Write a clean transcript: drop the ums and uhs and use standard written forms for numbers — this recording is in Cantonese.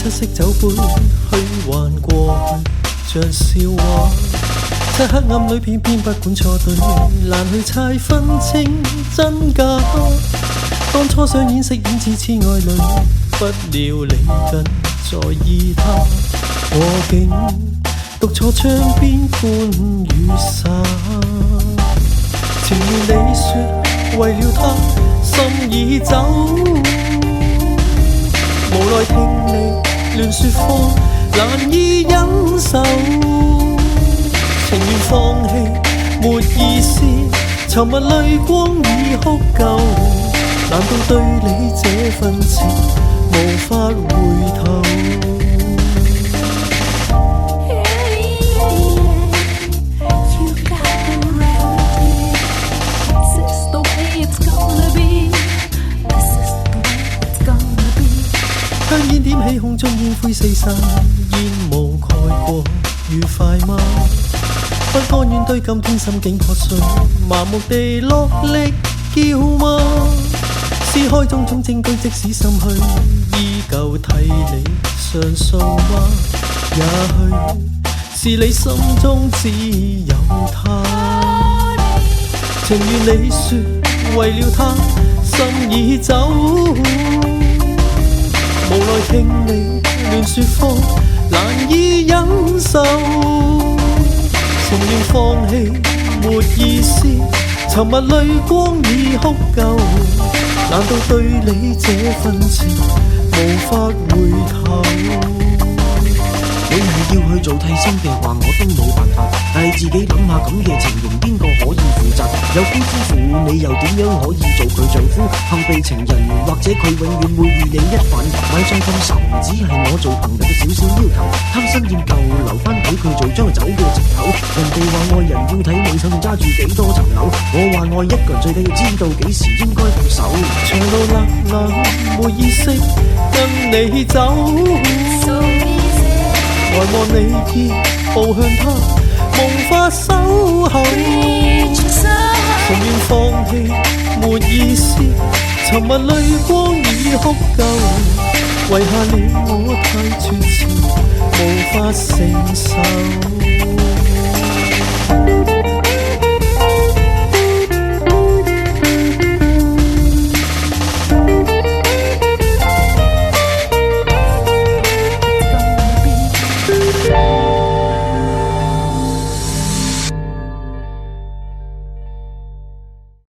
七色酒杯虛幻過去像笑話，漆黑暗裏偏偏不管錯對，難去猜分清真假。當初想掩飾演似痴愛侶，不料你更在意他。我竟讀錯窗邊歡與灑，情願你說為了他心已走，無奈聽你亂說謊，難以忍受，情願放棄沒意思，沉默淚光已哭夠，難道對你這份情無法回頭香煙點起空中煙灰四散，煙霧蓋過愉快嗎？不甘願對今天心境破碎，麻木地落力叫嗎？撕開種種證據，即使心虛，依舊替你上訴嗎？也許是你心中只有他，情願你說為了他心已走，無奈聽你亂說謊，難以忍受，情願放棄沒意思，沉默淚光已哭夠，難道對你這份情無法回頭？你係要去做替身嘅話，我都冇辦法。但係自己諗下，咁嘅情形邊個可以負責？有夫之婦，你又點樣可以做佢丈夫？後備情人，或者佢永遠會與你一反。買醉咁愁，只係我做朋友嘅少少要求。貪新厭舊，留翻俾佢做將佢走嘅藉口。人哋話愛人要睇你手上揸住幾多層樓，我話愛一個人最緊要知道幾時應該放手。長路冷冷沒意識，跟你走。呆望你已步向他，無法守候，情願放棄沒意思，沉默淚光已哭夠，遺下了我太絕情，無法承受。